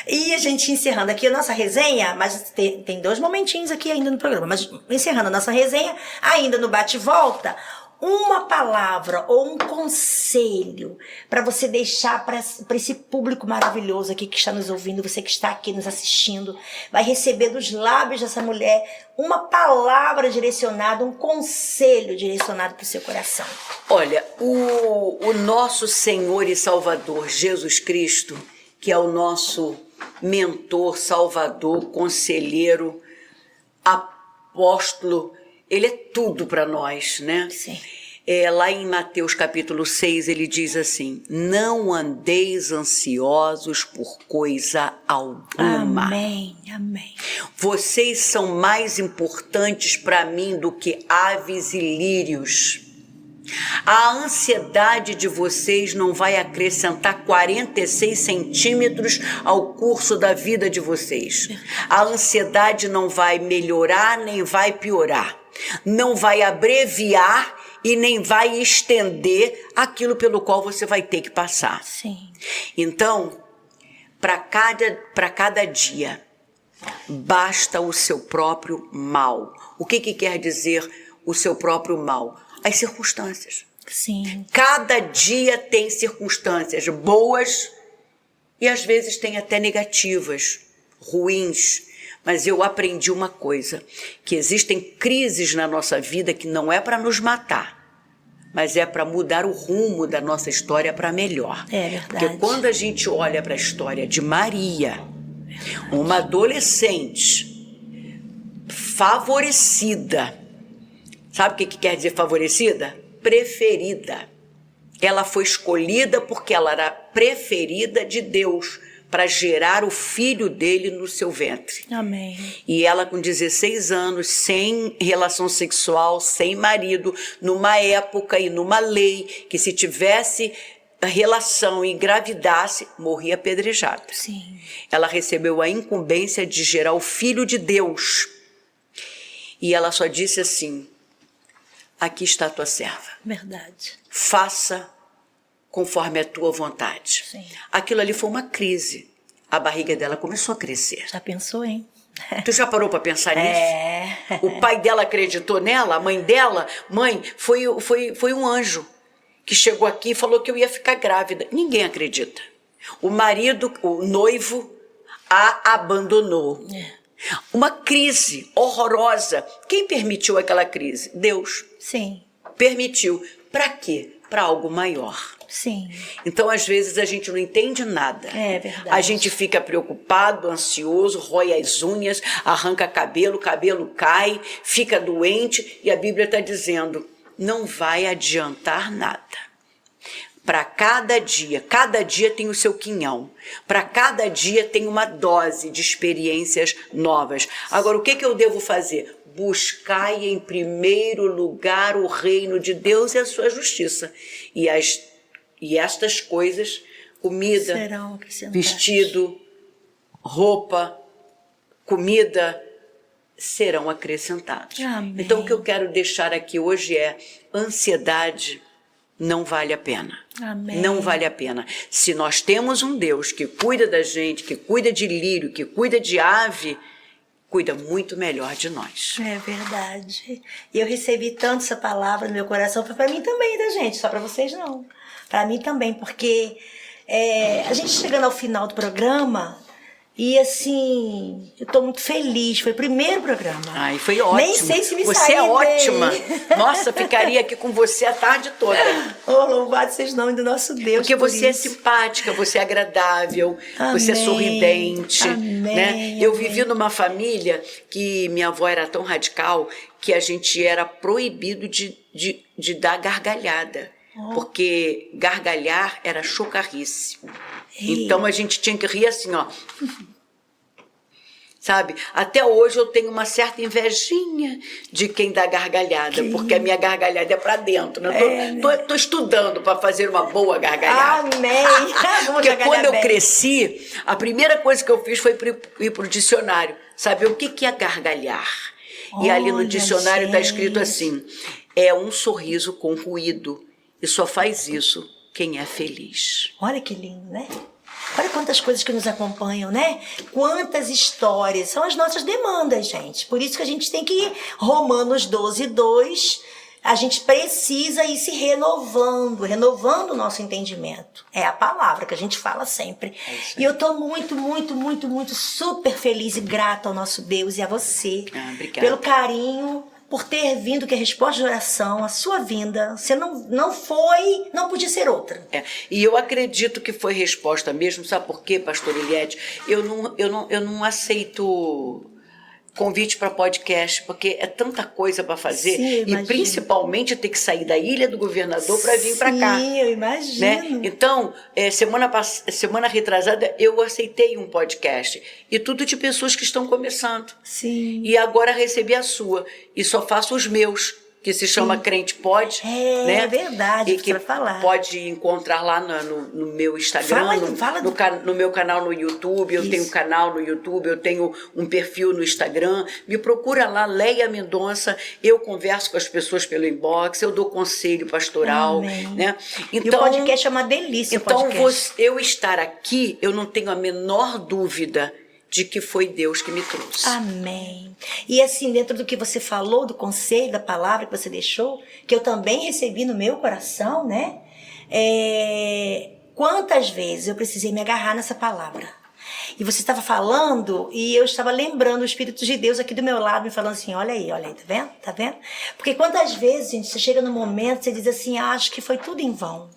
E a gente encerrando aqui a nossa resenha, mas tem 2 momentinhos aqui ainda no programa, mas encerrando a nossa resenha, ainda no bate-volta, uma palavra ou um conselho para você deixar para esse público maravilhoso aqui que está nos ouvindo, você que está aqui nos assistindo, vai receber dos lábios dessa mulher uma palavra direcionada, um conselho direcionado para o seu coração. Olha, o nosso Senhor e Salvador Jesus Cristo, que é o nosso mentor, salvador, conselheiro, apóstolo, ele é tudo para nós, né? Sim. Lá em Mateus capítulo 6, ele diz assim: não andeis ansiosos por coisa alguma. Amém, amém. Vocês são mais importantes para mim do que aves e lírios. A ansiedade de vocês não vai acrescentar 46 centímetros ao curso da vida de vocês. A ansiedade não vai melhorar nem vai piorar. Não vai abreviar e nem vai estender aquilo pelo qual você vai ter que passar. Sim. Então, para cada dia, basta o seu próprio mal. O que quer dizer o seu próprio mal? As circunstâncias. Sim. Cada dia tem circunstâncias boas e às vezes tem até negativas, ruins. Mas eu aprendi uma coisa, que existem crises na nossa vida que não é para nos matar, mas é para mudar o rumo da nossa história para melhor. É verdade. Porque quando a gente olha para a história de Maria, uma adolescente favorecida, sabe o que quer dizer favorecida? Preferida. Ela foi escolhida porque ela era preferida de Deus para gerar o filho dele no seu ventre. Amém. E ela com 16 anos, sem relação sexual, sem marido, numa época e numa lei que se tivesse relação e engravidasse, morria apedrejada. Sim. Ela recebeu a incumbência de gerar o filho de Deus. E ela só disse assim: aqui está a tua serva. Verdade. Faça conforme a tua vontade. Sim. Aquilo ali foi uma crise. A barriga dela começou a crescer. Já pensou, hein? Tu já parou para pensar nisso? É. O pai dela acreditou nela, a mãe dela, foi um anjo que chegou aqui e falou que eu ia ficar grávida. Ninguém acredita. O marido, o noivo, a abandonou. É. Uma crise horrorosa. Quem permitiu aquela crise? Deus. Sim. Permitiu. Para quê? Para algo maior. Sim. Então, às vezes, a gente não entende nada. É verdade. A gente fica preocupado, ansioso, rói as unhas, arranca cabelo, cabelo cai, fica doente, e a Bíblia está dizendo, não vai adiantar nada. Para cada dia tem o seu quinhão. Para cada dia tem uma dose de experiências novas. Agora, o que eu devo fazer? Buscai em primeiro lugar o reino de Deus e a sua justiça. E estas coisas, comida, vestido, roupa, comida, serão acrescentados. Amém. Então, o que eu quero deixar aqui hoje é: ansiedade não vale a pena. Amém. Não vale a pena. Se nós temos um Deus que cuida da gente, que cuida de lírio, que cuida de ave, cuida muito melhor de nós. É verdade. E eu recebi tanto essa palavra no meu coração. Foi para mim também, tá, gente? Só para vocês não. Para mim também, porque a gente chegando ao final do programa, e assim, eu tô muito feliz. Foi o primeiro programa. Ai, foi ótimo. Nem sei se me Você saí é bem. ótima. Nossa, ficaria aqui com você a tarde toda. Oh, louvado seja o nome do nosso Deus. Porque por você é isso. simpática, você é agradável, você é Amém. sorridente. Amém. Né? Eu Amém. vivi numa família que minha avó era tão radical que a gente era proibido de dar gargalhada. Porque gargalhar era chocarrice. Ei. Então a gente tinha que rir assim, ó. sabe? Até hoje eu tenho uma certa invejinha de quem dá gargalhada, porque a minha gargalhada é pra dentro, né? Tô estudando para fazer uma boa gargalhada. Amém! Porque quando eu cresci, a primeira coisa que eu fiz foi ir pro dicionário, saber o que é gargalhar. E ali no dicionário está escrito assim, é um sorriso com ruído, e só faz isso quem é feliz. Olha que lindo, né? Olha quantas coisas que nos acompanham, né? Quantas histórias. São as nossas demandas, gente. Por isso que a gente tem que ir. Romanos 12:2. A gente precisa ir se renovando o nosso entendimento. É a palavra que a gente fala sempre. E eu tô muito super feliz e grata ao nosso Deus e a você. Obrigada. Pelo carinho, por ter vindo, que é a resposta de oração, a sua vinda. Você não foi, não podia ser outra. E eu acredito que foi resposta mesmo, sabe por quê, pastor Eliette? Eu não aceito convite para podcast, porque é tanta coisa para fazer. Sim, e principalmente ter que sair da ilha do governador para vir para cá. Sim, eu imagino. Né? Então, semana retrasada, eu aceitei um podcast. E tudo de pessoas que estão começando. Sim. E agora recebi a sua. E só faço os meus, que se chama Crente Pode. É, né? É verdade, e que vai falar. Pode encontrar lá no meu Instagram, no meu canal no YouTube. Eu tenho um canal no YouTube, eu tenho um perfil no Instagram. Me procura lá, Leia Mendonça. Eu converso com as pessoas pelo inbox, eu dou conselho pastoral. Amém. Né? Então, e o podcast é uma delícia. Então, eu estar aqui, eu não tenho a menor dúvida de que foi Deus que me trouxe. Amém. E assim, dentro do que você falou, do conselho, da palavra que você deixou, que eu também recebi no meu coração, né? Quantas vezes eu precisei me agarrar nessa palavra? E você estava falando e eu estava lembrando o Espírito de Deus aqui do meu lado, me falando assim, olha aí, tá vendo? Tá vendo? Porque quantas vezes, gente, você chega no momento, você diz assim, acho que foi tudo em vão.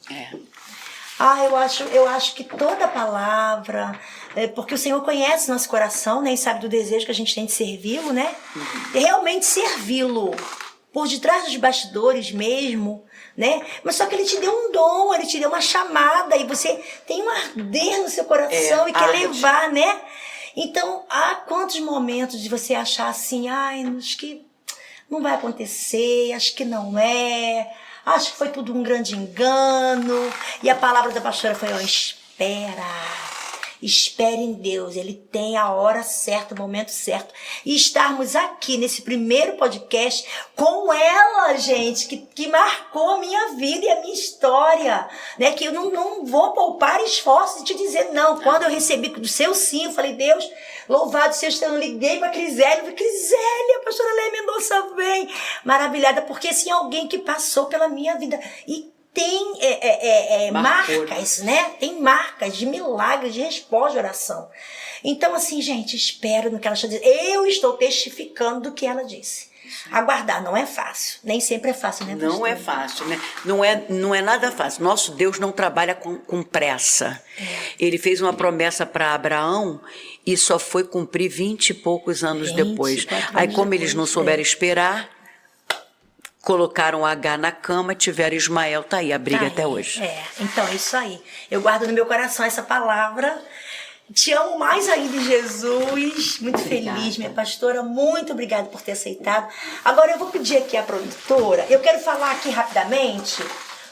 Eu acho que toda palavra, porque o Senhor conhece nosso coração, né, e sabe do desejo que a gente tem de servi-lo, né? E realmente servi-lo por detrás dos bastidores mesmo, né? Mas só que Ele te deu um dom, Ele te deu uma chamada e você tem um arder no seu coração e quer levar, né? Então, há quantos momentos de você achar assim, acho que não vai acontecer, acho que não é... Acho que foi tudo um grande engano. E a palavra da pastora foi, espere em Deus. Ele tem a hora certa, o momento certo. E estarmos aqui nesse primeiro podcast com ela, gente, que marcou a minha vida e a minha história. Né? Que eu não vou poupar esforços de te dizer não. Quando eu recebi do seu sim, eu falei, Deus... Louvado seja, eu liguei para Criseli, a pastora Leia Mendonça vem, maravilhada, porque assim, alguém que passou pela minha vida e tem marcas, né? Tem marcas de milagres, de resposta de oração. Então, assim, gente, espero no que ela está dizendo. Eu estou testificando do que ela disse. Aguardar não é fácil, nem sempre é fácil, né? Não é fácil, né? Não é nada fácil. Nosso Deus não trabalha com pressa. Ele fez uma promessa para Abraão e só foi cumprir 20 e poucos anos depois. Aí, como eles não souberam esperar, colocaram H na cama, tiveram Ismael, tá aí a briga até hoje. Então é isso aí. Eu guardo no meu coração essa palavra. Te amo mais ainda, Jesus. Muito feliz, minha pastora. Muito obrigada por ter aceitado. Agora eu vou pedir aqui à produtora. Eu quero falar aqui rapidamente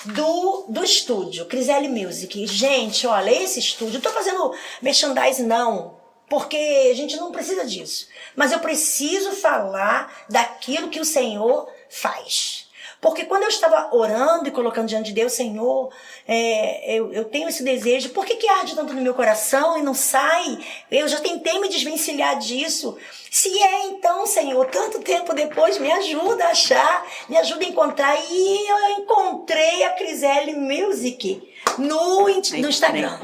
do estúdio, Criseli Music. Gente, olha, esse estúdio, não tô fazendo merchandising não, porque a gente não precisa disso. Mas eu preciso falar daquilo que o Senhor faz. Porque quando eu estava orando e colocando diante de Deus, Senhor, eu tenho esse desejo, por que arde tanto no meu coração e não sai? Eu já tentei me desvencilhar disso. Se então, Senhor, tanto tempo depois, me ajuda a achar, me ajuda a encontrar. E eu encontrei a Criseli Music no Instagram.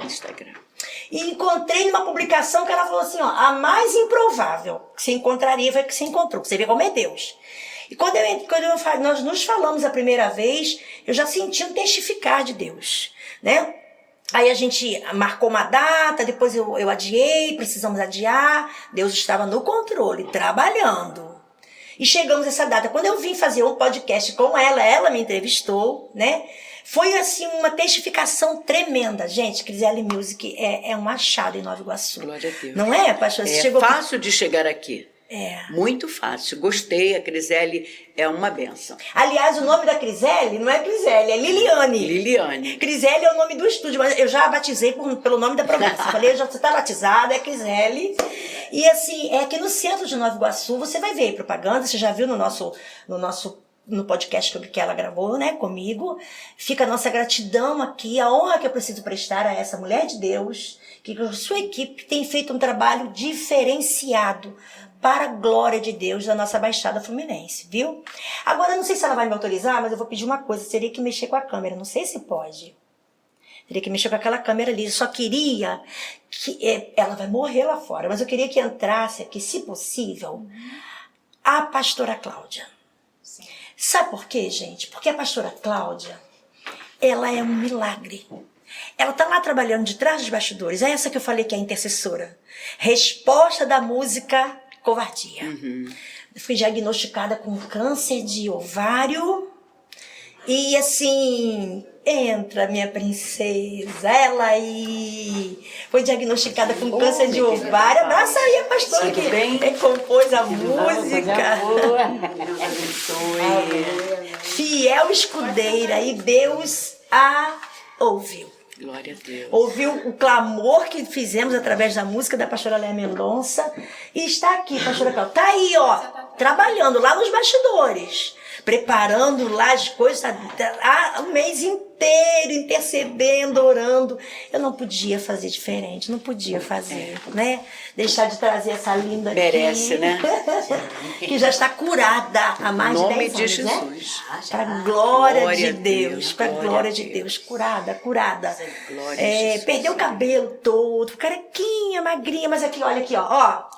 E encontrei numa publicação que ela falou assim, a mais improvável que você encontraria foi a que você encontrou. Você vê como é Deus. E quando nós nos falamos a primeira vez, eu já senti um testificar de Deus, né? Aí a gente marcou uma data, depois eu adiei, precisamos adiar. Deus estava no controle, trabalhando. E chegamos a essa data. Quando eu vim fazer um podcast com ela me entrevistou, né? Foi, assim, uma testificação tremenda. Gente, Criselle Music é um achado em Nova Iguaçu. Glória a Deus. Não é, pastor? Você É chegou fácil de chegar aqui. É. Muito fácil. Gostei, a Criselle é uma benção. Aliás, o nome da Criselle não é Criselle, é Liliane. Liliane. Criselle é o nome do estúdio, mas eu já a batizei pelo nome da promessa. Falei, você está batizada, é Criselle. E assim, é aqui no centro de Nova Iguaçu, você vai ver propaganda, você já viu no podcast que ela gravou, né, comigo. Fica a nossa gratidão aqui, a honra que eu preciso prestar a essa mulher de Deus, que com sua equipe tem feito um trabalho diferenciado para a glória de Deus da nossa Baixada Fluminense, viu? Agora, eu não sei se ela vai me autorizar, mas eu vou pedir uma coisa, teria que mexer com a câmera, não sei se pode. Teria que mexer com aquela câmera ali, eu só queria que... ela vai morrer lá fora, mas eu queria que entrasse aqui, se possível, a pastora Cláudia. Sim. Sabe por quê, gente? Porque a pastora Cláudia, ela é um milagre. Ela está lá trabalhando de trás dos bastidores. É essa que eu falei que é a intercessora. Resposta da música Covardia. Eu fui diagnosticada com câncer de ovário. E assim, entra minha princesa, ela aí foi diagnosticada com câncer de ovário. Abraça aí a pastora que compôs a música. Deus abençoe. Fiel escudeira, e Deus a ouviu. Glória a Deus. Ouviu o clamor que fizemos através da música da pastora Léa Mendonça. E está aqui, pastora Cláudia. Está aí, ó, trabalhando lá nos bastidores. Preparando lá as coisas o mês inteiro, intercedendo, orando. Eu não podia fazer diferente, não podia fazer, né? Deixar de trazer essa linda aqui. Merece, né? Que já está curada há mais de 10 anos, de Jesus. Né? Para a glória de Deus, para a glória de Deus. Curada. Perdeu o cabelo todo, carequinha, magrinha, mas aqui, olha aqui, ó.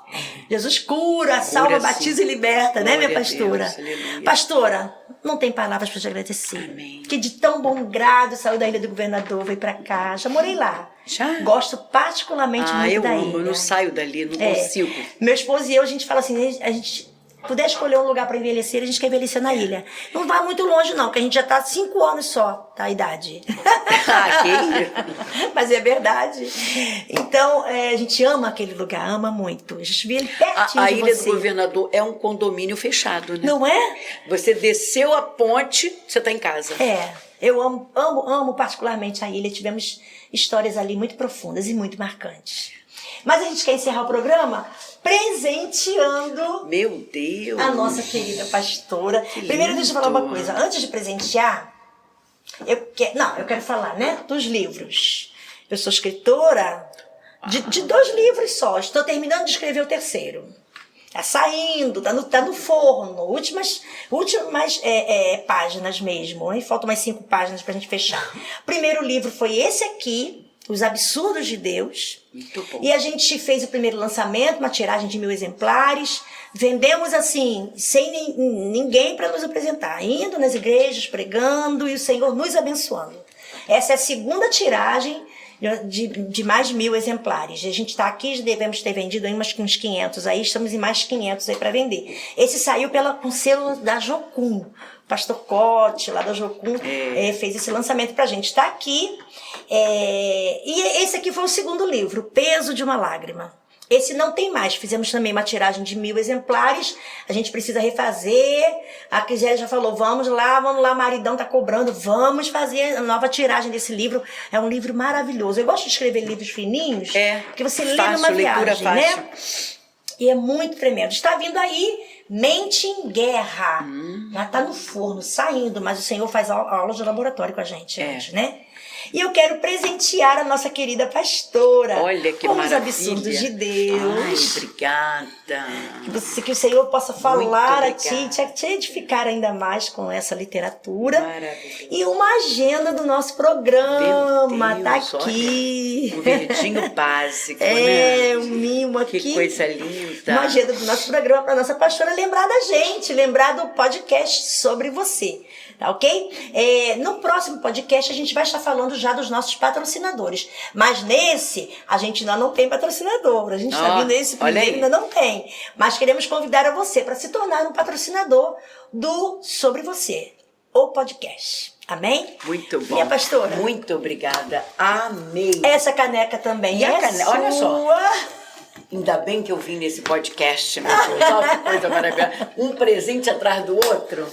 Jesus cura, salva, batiza e liberta, né, minha pastora? Pastora, não tem palavras para te agradecer. Amém. Que de tão bom grado saiu da Ilha do Governador, veio para cá. Já morei lá. Já? Gosto particularmente muito da ilha. Eu não saio dali, não consigo. Meu esposo e eu, a gente fala assim, a gente puder escolher um lugar para envelhecer, a gente quer envelhecer na ilha. Não vai muito longe não, porque a gente já tá 5 anos só, tá, a idade. Mas é verdade. Então, a gente ama aquele lugar, ama muito. A gente vê ele pertinho A de Ilha você. do Governador é um condomínio fechado, né? Não é? Você desceu a ponte, você tá em casa. Eu amo particularmente a ilha. Tivemos histórias ali muito profundas e muito marcantes. Mas a gente quer encerrar o programa presenteando, meu Deus, a nossa querida pastora. Primeiro, deixa eu falar uma coisa. Antes de presentear, eu quero falar, né, dos livros. Eu sou escritora de 2 livros só. Estou terminando de escrever o 3º. Tá saindo, tá no forno. Últimas páginas mesmo. Hein? Faltam mais 5 páginas pra gente fechar. O primeiro livro foi esse aqui, Os Absurdos de Deus. Muito bom. E a gente fez o primeiro lançamento, uma tiragem de 1000 exemplares. Vendemos assim, sem ninguém para nos apresentar. Indo nas igrejas, pregando e o Senhor nos abençoando. Essa é a segunda tiragem de mais de 1000 exemplares. A gente está aqui, devemos ter vendido aí uns 500 aí, estamos em mais 500 aí para vender. Esse saiu com selo da Jocum. O pastor Cote, lá da Jocum, fez esse lançamento pra gente. Está aqui. E esse aqui foi o segundo livro, Peso de uma Lágrima. Esse não tem mais. Fizemos também uma tiragem de 1000 exemplares. A gente precisa refazer. A Criselle já falou, vamos lá, maridão tá cobrando. Vamos fazer a nova tiragem desse livro. É um livro maravilhoso. Eu gosto de escrever livros fininhos, que você lê numa viagem, né? E é muito tremendo. Está vindo aí Mente em Guerra. Já tá no forno, saindo, mas o Senhor faz aula de laboratório com a gente antes, né? E eu quero presentear a nossa querida pastora. Olha que com maravilha. Os Absurdos de Deus. Ai, obrigada. Que o Senhor possa falar a ti, te edificar ainda mais com essa literatura. Maravilha. E uma agenda do nosso programa. Deus, tá aqui. Olha, um verdinho básico, né? Um mimo aqui. Que coisa linda. Uma agenda do nosso programa para nossa pastora lembrar da gente, lembrar do podcast sobre você. Tá ok? No próximo podcast a gente vai estar falando já dos nossos patrocinadores. Mas nesse, a gente ainda não tem patrocinador. A gente está vindo nesse primeiro, ainda não tem. Mas queremos convidar a você para se tornar um patrocinador do Sobre Você. o podcast. Amém? Muito bom. Minha pastora. Muito obrigada. Amei. Essa caneca também E a é caneca, sua. olha só. Ainda bem que eu vim nesse podcast, meu Deus. Olha que coisa maravilhosa. Um presente atrás do outro.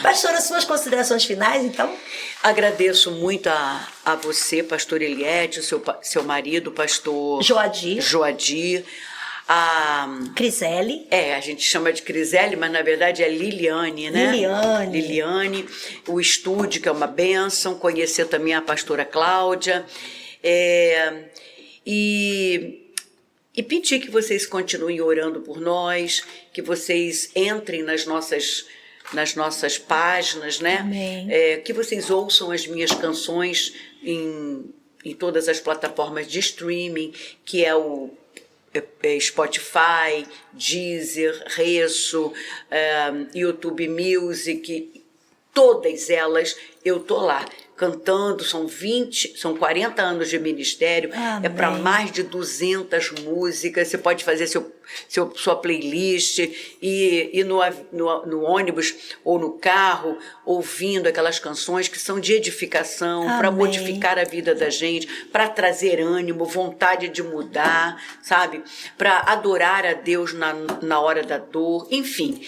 Pastora, suas considerações finais, então? Agradeço muito a você, pastor Eliette, seu marido, pastor Joadir. A Crisele. a gente chama de Crisele, mas na verdade é Liliane, né? Liliane. O estúdio, que é uma bênção. Conhecer também a pastora Cláudia. E pedir que vocês continuem orando por nós, que vocês entrem nas nossas páginas, né? Amém. Que vocês ouçam as minhas canções em todas as plataformas de streaming, que é o Spotify, Deezer, Resso, YouTube Music, todas elas eu tô lá cantando. São 40 anos de ministério. Amém. É para mais de 200 músicas. Você pode fazer sua playlist e no ônibus ou no carro, ouvindo aquelas canções que são de edificação, para modificar a vida da gente, para trazer ânimo, vontade de mudar, sabe? Para adorar a Deus na hora da dor, enfim.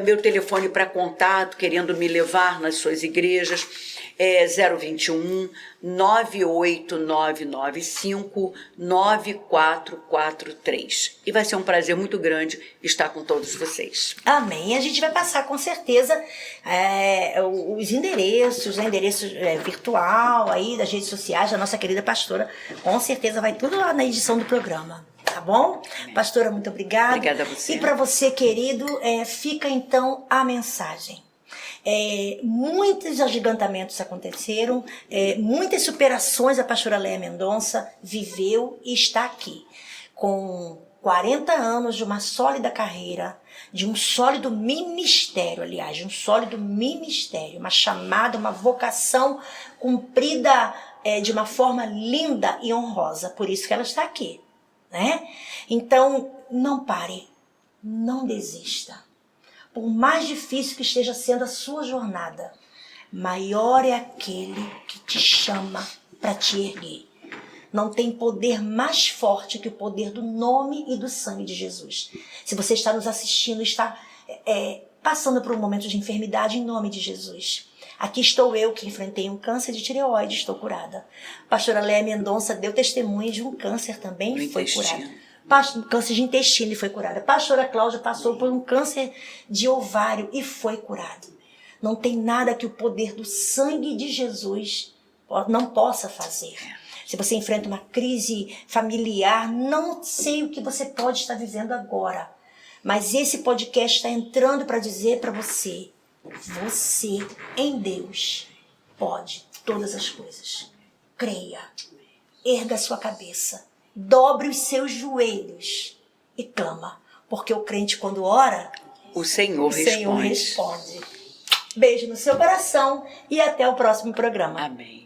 Meu telefone para contato, querendo me levar nas suas igrejas, é 021 98995 9443. E vai ser um prazer muito grande estar com todos vocês. Amém. A gente vai passar com certeza os endereços, virtual aí das redes sociais da nossa querida pastora. Com certeza vai tudo lá na edição do programa. Tá bom? Amém. Pastora, muito obrigada. Obrigada a você. E para você, querido, fica então a mensagem. Muitos agigantamentos aconteceram, muitas superações a pastora Léa Mendonça viveu e está aqui. Com 40 anos de uma sólida carreira, de um sólido ministério, uma chamada, uma vocação cumprida de uma forma linda e honrosa. Por isso que ela está aqui. Né? Então, não pare, não desista. Por mais difícil que esteja sendo a sua jornada, maior é aquele que te chama para te erguer. Não tem poder mais forte que o poder do nome e do sangue de Jesus. Se você está nos assistindo, está passando por um momento de enfermidade, em nome de Jesus. Aqui estou eu, que enfrentei um câncer de tireoide, estou curada. A pastora Léa Mendonça deu testemunho de um câncer também e foi curada. Câncer de intestino e foi curada. A pastora Cláudia passou por um câncer de ovário e foi curado. Não tem nada que o poder do sangue de Jesus não possa fazer. Se você enfrenta uma crise familiar, não sei o que você pode estar vivendo agora. Mas esse podcast está entrando para dizer para você: você em Deus pode todas as coisas. Creia, erga sua cabeça, dobre os seus joelhos e clama, porque o crente quando ora, o Senhor responde. Beijo no seu coração e até o próximo programa. Amém.